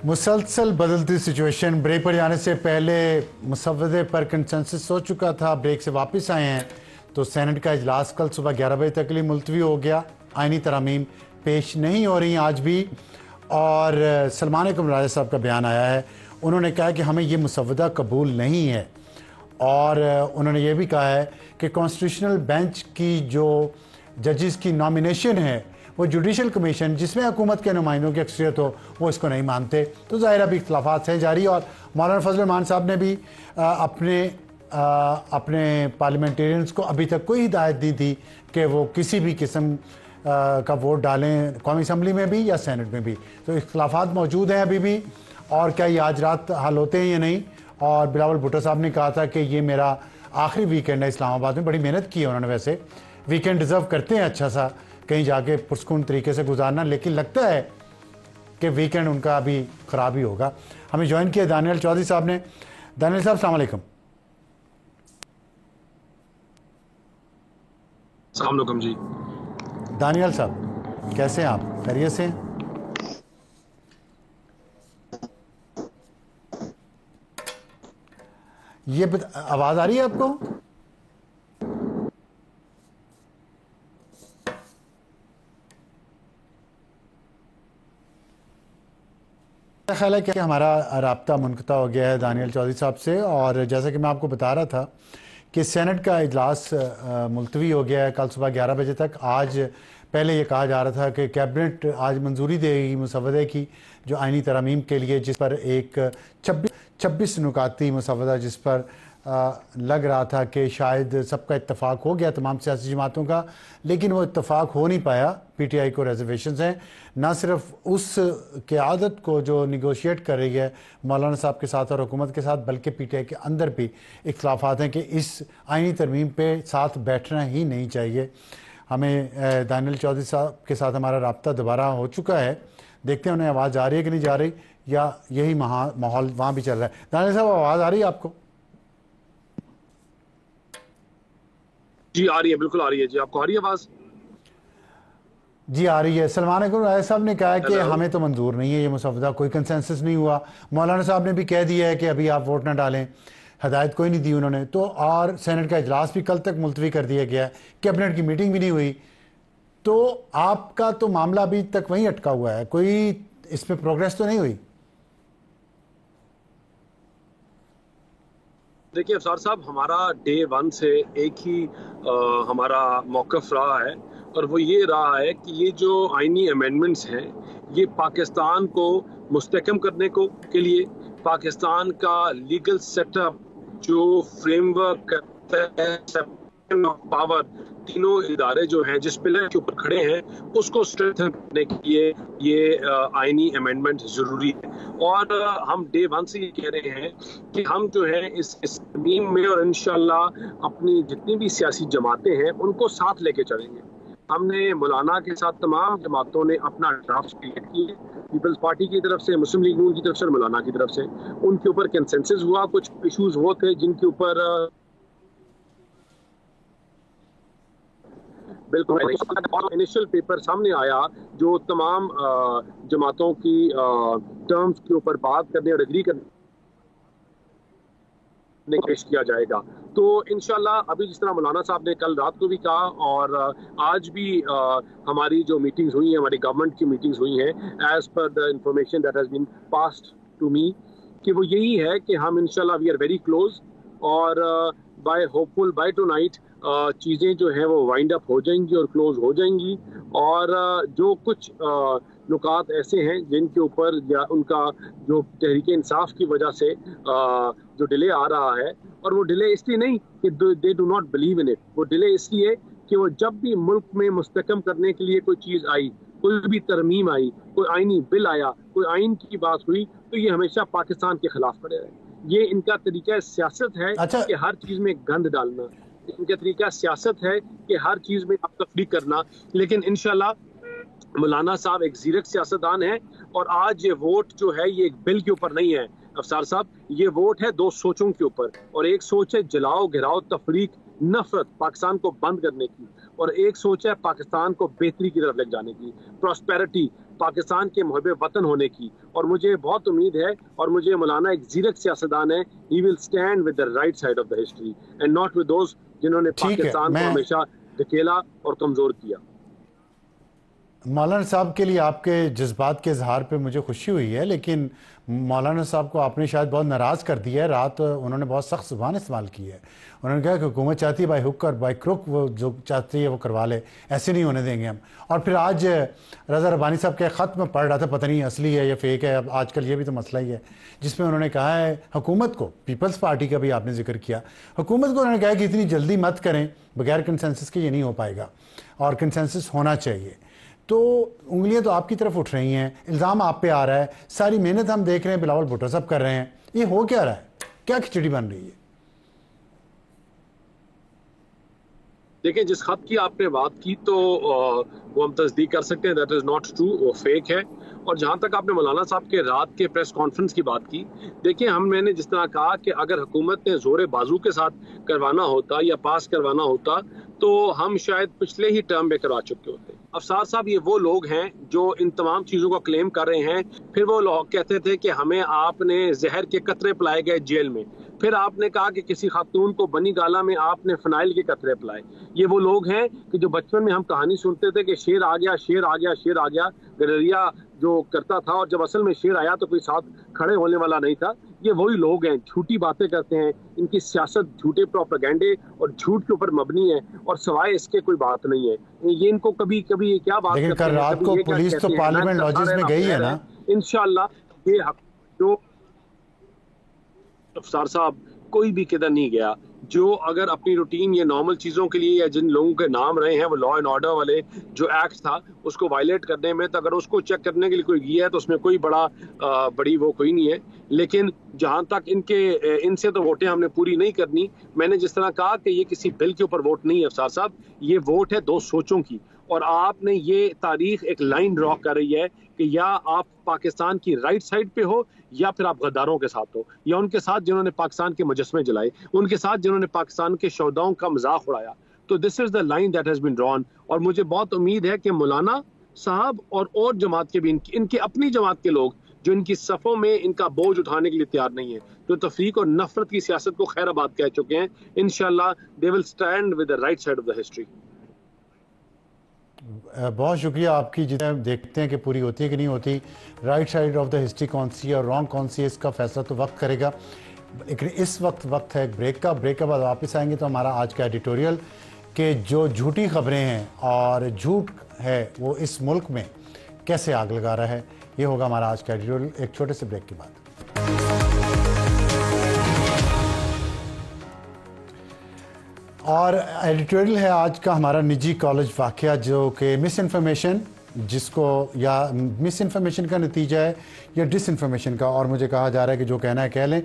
مسلسل بدلتی situation, break پر جانے سے پہلے مسودے پر کنسنسس ہو چکا تھا، بریک سے واپس آئے ہیں تو سینٹ کا اجلاس کل صبح 11 بجے تک لیے ملتوی ہو گیا۔ آئینی ترامیم پیش نہیں ہو رہی آج بھی، اور سلمان اکرم راجہ صاحب کا بیان آیا ہے۔ انہوں نے کہا کہ ہمیں یہ مسودہ قبول نہیں ہے، اور انہوں نے یہ بھی کہا ہے کہ کانسٹیٹیوشنل بینچ کی جو ججز کی نامینیشن ہے وہ جوڈیشل کمیشن جس میں حکومت کے نمائندوں کی اکثریت ہو وہ اس کو نہیں مانتے، تو ظاہرہ بھی اختلافات ہیں جاری۔ اور مولانا فضل الرحمان صاحب نے بھی اپنے پارلیمنٹیرینز کو ابھی تک کوئی ہدایت دی تھی کہ وہ کسی بھی قسم کا ووٹ ڈالیں قومی اسمبلی میں بھی یا سینٹ میں بھی، تو اختلافات موجود ہیں ابھی بھی، اور کیا یہ آج رات حل ہوتے ہیں یا نہیں۔ اور بلاول بھٹو صاحب نے کہا تھا کہ یہ میرا آخری ویکینڈ ہے اسلام آباد میں، بڑی محنت کی ہے انہوں نے، ویسے ویکینڈ ڈیزرو کرتے ہیں اچھا سا کہیں جا کے پرسکون طریقے سے گزارنا، لیکن لگتا ہے کہ ویکینڈ ان کا ابھی خراب ہی ہوگا۔ ہمیں جوائن کیا دانیال چودھری صاحب نے۔ دانیال صاحب السلام علیکم۔ السلام علیکم جی۔ دانیال صاحب کیسے ہیں آپ؟ خیریت سے ہیں؟ یہ آواز آ رہی ہے آپ کو؟ خیال ہے کہ ہمارا رابطہ منقطع ہو گیا ہے دانیال چودھری صاحب سے، اور جیسا کہ میں آپ کو بتا رہا تھا کہ سینٹ کا اجلاس ملتوی ہو گیا ہے کل صبح 11 بجے تک۔ آج پہلے یہ کہا جا رہا تھا کہ کیبنٹ آج منظوری دے گی مسودے کی جو آئینی ترامیم کے لیے، جس پر ایک 26 نکاتی مسودہ جس پر لگ رہا تھا کہ شاید سب کا اتفاق ہو گیا تمام سیاسی جماعتوں کا، لیکن وہ اتفاق ہو نہیں پایا۔ پی ٹی آئی کو ریزرویشنز ہیں، نہ صرف اس قیادت کو جو نیگوشیٹ کر رہی ہے مولانا صاحب کے ساتھ اور حکومت کے ساتھ، بلکہ پی ٹی آئی کے اندر بھی اختلافات ہیں کہ اس آئینی ترمیم پہ ساتھ بیٹھنا ہی نہیں چاہیے۔ ہمیں دانیال چودھری صاحب کے ساتھ ہمارا رابطہ دوبارہ ہو چکا ہے، دیکھتے ہیں انہیں آواز آ رہی ہے کہ نہیں جا رہی، یا یہی ماحول وہاں بھی چل رہا ہے۔ دانیال صاحب آواز آ رہی ہے آپ کو؟ جی آ رہی ہے، بالکل آ رہی ہے جی۔ آپ کو آ رہی ہے آواز؟ جی آ رہی ہے۔ سلمان اکرم راجہ صاحب نے کہا کہ ہمیں تو منظور نہیں ہے یہ مسودہ، کوئی کنسنسس نہیں ہوا۔ مولانا صاحب نے بھی کہہ دیا ہے کہ ابھی آپ ووٹ نہ ڈالیں، ہدایت کوئی نہیں دی انہوں نے تو، اور سینٹ کا اجلاس بھی کل تک ملتوی کر دیا گیا ہے، کیبنٹ کی میٹنگ بھی نہیں ہوئی، تو آپ کا تو معاملہ ابھی تک وہیں اٹکا ہوا ہے، کوئی اس میں پروگریس تو نہیں ہوئی؟ دیکھیں افسار صاحب، ہمارا ڈے ون سے ایک ہی ہمارا موقف رہا ہے، اور وہ یہ رہا ہے کہ یہ جو آئینی امینڈمنٹس ہیں یہ پاکستان کو مستحکم کرنے کے لیے، پاکستان کا لیگل سیٹ اپ جو فریم ورک پاور، تینوں ادارے جو ہیں جس پلر کے اوپر کھڑے ہیں اس کو اسٹرینتھن کرنے کے لیے یہ آئینی امینڈمنٹ ضروری ہے۔ اور ہم ڈے ون سے یہ کہہ رہے ہیں کہ ہم جو ہے اس ترمیم میں، اور انشاءاللہ اپنی جتنی بھی سیاسی جماعتیں ہیں ان کو ساتھ لے کے چلیں گے۔ ہم نے مولانا کے ساتھ تمام جماعتوں نے اپنا ڈرافٹ کریٹ کیے، پیپلز پارٹی کی طرف سے، مسلم لیگ نون کی طرف سے اور مولانا کی طرف سے، ان کے اوپر کنسنسس ہوا۔ کچھ ایشوز وہ تھے جن کے اوپر بالکل انیشل پیپر سامنے آیا جو تمام جماعتوں کی ٹرمز کے اوپر بات کرنے اور اگری کرنے پیش کیا جائے گا۔ تو انشاءاللہ ابھی جس طرح مولانا صاحب نے کل رات کو بھی کہا، اور آج بھی ہماری جو میٹنگز ہوئی ہیں، ہماری گورنمنٹ کی میٹنگز ہوئی ہیں، as per the information that has been passed to me, کہ وہ یہی ہے کہ ہم انشاءاللہ وی آر ویری کلوز، اور by hopefully by tonight چیزیں جو ہیں وہ وائنڈ اپ ہو جائیں گی اور کلوز ہو جائیں گی۔ اور جو کچھ نکات ایسے ہیں جن کے اوپر یا ان کا جو تحریک انصاف کی وجہ سے جو ڈیلے آ رہا ہے، اور وہ ڈیلے اس لیے نہیں کہ they do not believe in it, وہ ڈیلے اس لیے کہ وہ جب بھی ملک میں مستحکم کرنے کے لیے کوئی چیز آئی، کوئی بھی ترمیم آئی، کوئی آئینی بل آیا، کوئی آئین کی بات ہوئی، تو یہ ہمیشہ پاکستان کے خلاف کھڑے رہے۔ یہ ان کا طریقہ سیاست ہے کہ ہر چیز میں گند ڈالنا، ان کا طریقہ سیاست ہے کہ ہر چیز میں آپ تفریق کرنا۔ لیکن انشاءاللہ مولانا صاحب ایک زیرک سیاستدان ہیں، اور آج یہ ووٹ جو ہے یہ ایک بل کے اوپر نہیں ہے افسار صاحب، یہ ووٹ ہے دو سوچوں کے اوپر، اور ایک سوچ ہے جلاؤ، گھراؤ، تفریق، نفرت، پاکستان کو بند کرنے کی، اور ایک سوچ ہے پاکستان کو بہتری کی طرف لے جانے کی, پراسپیرٹی, پاکستان کے محب وطن ہونے کی. اور مجھے بہت امید ہے, اور مجھے مولانا ایک زیرک سیاستدان ہے, he will stand with the right side of the history and not with those جنہوں نے ٹھیک ہے, پاکستان کو ہمیشہ دھکیلا اور کمزور کیا. مولانا صاحب کے لیے آپ کے جذبات کے اظہار پہ مجھے خوشی ہوئی ہے, لیکن مولانا صاحب کو آپ نے شاید بہت ناراض کر دیا ہے. رات انہوں نے بہت سخت زبان استعمال کی ہے. انہوں نے کہا کہ حکومت چاہتی ہے بائی ہک اور بائی کروک وہ جو چاہتی ہے وہ کروا لے, ایسے نہیں ہونے دیں گے ہم. اور پھر آج رضا ربانی صاحب کے خط میں پڑھ رہا تھا, پتہ نہیں اصلی ہے یا فیک ہے, اب آج کل یہ بھی تو مسئلہ ہی ہے, جس میں انہوں نے کہا ہے حکومت کو, پیپلز پارٹی کا بھی آپ نے ذکر کیا, حکومت کو انہوں نے کہا کہ اتنی جلدی مت کریں, بغیر کنسنسس کے یہ نہیں ہو پائے گا اور کنسنسس ہونا چاہیے. تو انگلیاں تو آپ کی طرف اٹھ رہی ہیں, الزام آپ پہ آ رہا ہے, ساری محنت ہم دیکھ رہے ہیں بلاول بھٹو صاحب کر رہے ہیں, یہ ہو کیا رہا ہے, کیا کھچڑی بن رہی ہے؟ دیکھیں جس خط کی آپ نے بات کی تو وہ ہم تصدیق کر سکتے ہیں, دیٹ از ناٹ ٹرو, وہ فیک ہے. اور جہاں تک آپ نے مولانا صاحب کے رات کے پریس کانفرنس کی بات کی, دیکھیں میں نے جس طرح کہا کہ اگر حکومت نے زور بازو کے ساتھ کروانا ہوتا یا پاس کروانا ہوتا تو ہم شاید پچھلے ہی ٹرم میں کروا چکے ہوتے. افسار صاحب یہ وہ لوگ ہیں جو ان تمام چیزوں کو کلیم کر رہے ہیں, پھر وہ لوگ کہتے تھے کہ ہمیں آپ نے زہر کے قطرے پلائے گئے جیل میں, پھر آپ نے کہا کہ کسی خاتون کو بنی گالا میں آپ نے فنائل کے قطرے پلائے. یہ وہ لوگ ہیں کہ جو بچپن میں ہم کہانی سنتے تھے کہ شیر آ گیا, شیر آ گیا, شیر آ گیا, گڈریا جو کرتا تھا, اور جب اصل میں شیر آیا تو کوئی ساتھ کھڑے ہونے والا نہیں تھا. یہ وہی لوگ ہیں, جھوٹی باتیں کرتے ہیں, ان کی سیاست جھوٹے پروپیگنڈے اور جھوٹ کے اوپر مبنی ہے, اور سوائے اس کے کوئی بات نہیں ہے. یہ ان کو کبھی کبھی کیا بات لیکن کل رات کو پولیس تو پارلیمنٹ لاجز میں گئی ہے نا. انشاءاللہ یہ حق جو افسار صاحب کوئی بھی کدھر نہیں گیا, جو اگر اپنی روٹین یا نارمل چیزوں کے لیے یا جن لوگوں کے نام رہے ہیں وہ لا اینڈ آرڈر والے جو ایکٹ تھا اس کو وائلیٹ کرنے میں, تو اگر اس کو چیک کرنے کے لیے کوئی گیا ہے تو اس میں کوئی بڑی وہ کوئی نہیں ہے. لیکن جہاں تک ان سے تو ووٹیں ہم نے پوری نہیں کرنی. میں نے جس طرح کہا کہ یہ کسی بل کے اوپر ووٹ نہیں ہے افسار صاحب, یہ ووٹ ہے دو سوچوں کی, اور آپ نے یہ تاریخ ایک لائن ڈرا کر رہی ہے کہ یا آپ پاکستان کی رائٹ سائڈ پہ ہو یا پھر آپ غداروں کے ساتھ ہو, یا ان کے ساتھ جنہوں نے پاکستان کے مجسمے جلائے, ان کے ساتھ جنہوں نے پاکستان کے شہداؤں کا مذاق اڑایا. تو this is the line that has been drawn. اور مجھے بہت امید ہے کہ مولانا صاحب اور جماعت کے بھی ان کے اپنی جماعت کے لوگ جو ان کی صفوں میں ان کا بوجھ اٹھانے کے لیے تیار نہیں ہے, جو تفریق اور نفرت کی سیاست کو خیر آباد کہہ چکے ہیں, انشاءاللہ they will stand with the right side of the history. بہت شکریہ آپ کی. جتنے دیکھتے ہیں کہ پوری ہوتی ہے کہ نہیں ہوتی, right side of the history کون سی ہے اور رانگ کون سی ہے, اس کا فیصلہ تو وقت کرے گا. لیکن اس وقت ہے ایک بریک کا. بریک کے بعد واپس آئیں گے تو ہمارا آج کا ایڈیٹوریل کہ جو جھوٹی خبریں ہیں اور جھوٹ ہے وہ اس ملک میں کیسے آگ لگا رہا ہے, یہ ہوگا ہمارا آج کا ایڈیٹوریل ایک چھوٹے سے بریک کے بعد. اور ایڈیٹوریل ہے آج کا ہمارا نجی کالج واقعہ, جو کہ مس انفارمیشن جس کو یا مس انفارمیشن کا نتیجہ ہے یا ڈس انفارمیشن کا, اور مجھے کہا جا رہا ہے کہ جو کہنا ہے کہہ لیں.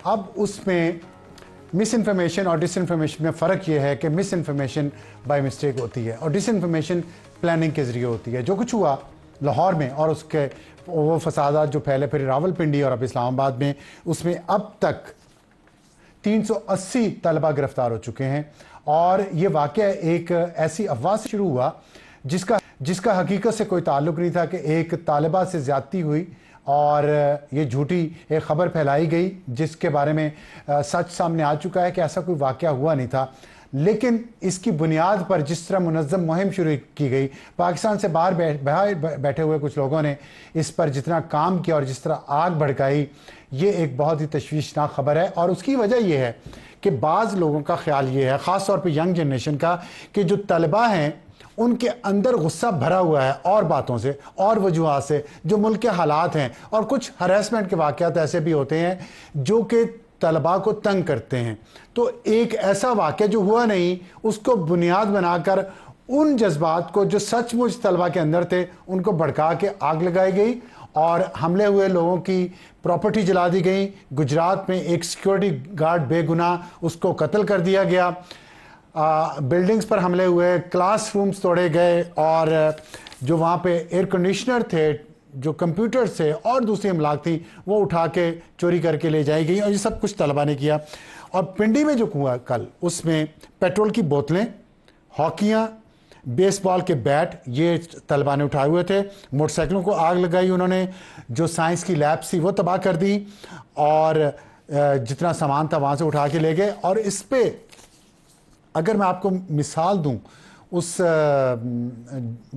اب اس میں مس انفارمیشن اور ڈس انفارمیشن میں فرق یہ ہے کہ مس انفارمیشن بائی مسٹیک ہوتی ہے اور ڈس انفارمیشن پلاننگ کے ذریعے ہوتی ہے. جو کچھ ہوا لاہور میں اور اس کے وہ فسادات جو پھیلے پھر راول پنڈی اور اب اسلام آباد میں, اس میں اب تک 380 طلبہ گرفتار ہو چکے ہیں. اور یہ واقعہ ایک ایسی افواہ سے شروع ہوا جس کا حقیقت سے کوئی تعلق نہیں تھا, کہ ایک طالبہ سے زیادتی ہوئی اور یہ جھوٹی ایک خبر پھیلائی گئی جس کے بارے میں سچ سامنے آ چکا ہے کہ ایسا کوئی واقعہ ہوا نہیں تھا. لیکن اس کی بنیاد پر جس طرح منظم مہم شروع کی گئی, پاکستان سے باہر بیٹھے ہوئے کچھ لوگوں نے اس پر جتنا کام کیا اور جس طرح آگ بھڑکائی, یہ ایک بہت ہی تشویشناک خبر ہے. اور اس کی وجہ یہ ہے کہ بعض لوگوں کا خیال یہ ہے, خاص طور پہ ینگ جنریشن کا, کہ جو طلبہ ہیں ان کے اندر غصہ بھرا ہوا ہے اور باتوں سے اور وجوہات سے, جو ملک کے حالات ہیں, اور کچھ ہراسمنٹ کے واقعات ایسے بھی ہوتے ہیں جو کہ طلباء کو تنگ کرتے ہیں. تو ایک ایسا واقعہ جو ہوا نہیں, اس کو بنیاد بنا کر ان جذبات کو جو سچ مچ طلباء کے اندر تھے ان کو بھڑکا کے آگ لگائی گئی اور حملے ہوئے لوگوں کی پراپرٹی جلا دی گئی. گجرات میں ایک سیکیورٹی گارڈ بے گناہ اس کو قتل کر دیا گیا, بلڈنگز پر حملے ہوئے, کلاس رومز توڑے گئے, اور جو وہاں پہ ایئر کنڈیشنر تھے, جو کمپیوٹر سے اور دوسری املاک تھی, وہ اٹھا کے چوری کر کے لے جائی گئی, اور یہ سب کچھ طلبہ نے کیا. اور پنڈی میں جو ہوا کل, اس میں پیٹرول کی بوتلیں, ہاکیاں, بیس بال کے بیٹ یہ طلبہ نے اٹھائے ہوئے تھے. موٹر سائیکلوں کو آگ لگائی انہوں نے, جو سائنس کی لیب تھی وہ تباہ کر دی, اور جتنا سامان تھا وہاں سے اٹھا کے لے گئے. اور اس پہ اگر میں آپ کو مثال دوں اس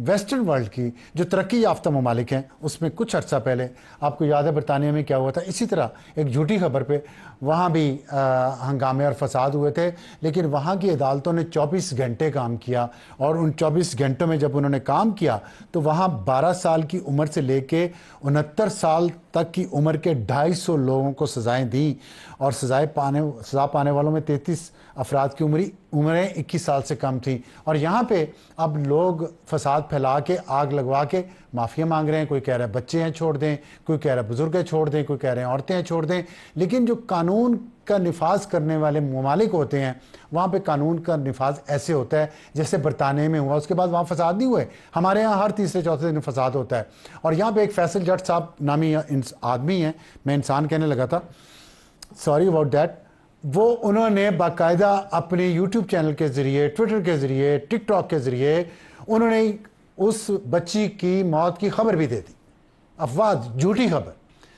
ویسٹرن ورلڈ کی جو ترقی یافتہ ممالک ہیں, اس میں کچھ عرصہ پہلے آپ کو یاد ہے برطانیہ میں کیا ہوا تھا, اسی طرح ایک جھوٹی خبر پہ وہاں بھی ہنگامے اور فساد ہوئے تھے, لیکن وہاں کی عدالتوں نے 24 گھنٹے کام کیا, اور ان 24 گھنٹوں میں جب انہوں نے کام کیا تو وہاں 12 سال کی عمر سے لے کے 69 سال تک کی عمر کے 250 لوگوں کو سزائیں دیں, اور سزا پانے والوں میں 33 افراد کی عمریں 21 سال سے کم تھیں. اور یہاں پہ اب لوگ فساد پھیلا کے آگ لگوا کے معافیا مانگ رہے ہیں. کوئی کہہ رہا ہے بچے ہیں چھوڑ دیں, کوئی کہہ رہا ہے بزرگ ہیں چھوڑ دیں, کوئی کہہ رہے ہیں عورتیں ہیں چھوڑ دیں. لیکن جو قانون کا نفاذ کرنے والے ممالک ہوتے ہیں وہاں پہ قانون کا نفاذ ایسے ہوتا ہے جیسے برطانیہ میں ہوا, اس کے بعد وہاں فساد نہیں ہوئے. ہمارے یہاں ہر تیسرے چوتھے دن فساد ہوتا ہے. اور یہاں پہ ایک فیصل جٹ صاحب نامی آدمی ہیں, میں انسان کہنے لگا تھا, سوری اباؤٹ دیٹ, وہ انہوں نے باقاعدہ اپنے یوٹیوب چینل کے ذریعے, ٹویٹر کے ذریعے, ٹک ٹاک کے ذریعے انہوں نے اس بچی کی موت کی خبر بھی دے دی. افواج, جھوٹی خبر,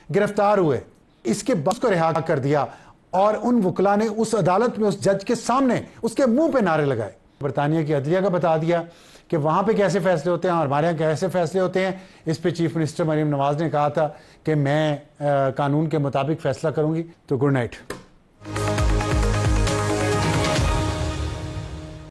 گرفتار ہوئے, اس کے بعد کو رہا کر دیا, اور ان وکلا نے اس عدالت میں اس جج کے سامنے اس کے منہ پہ نعرے لگائے. برطانیہ کی عدلیہ کا بتا دیا کہ وہاں پہ کیسے فیصلے ہوتے ہیں اور ہمارے یہاں کیسے فیصلے ہوتے ہیں. اس پہ چیف منسٹر مریم نواز نے کہا تھا کہ میں قانون کے مطابق فیصلہ کروں گی. تو گڈ نائٹ.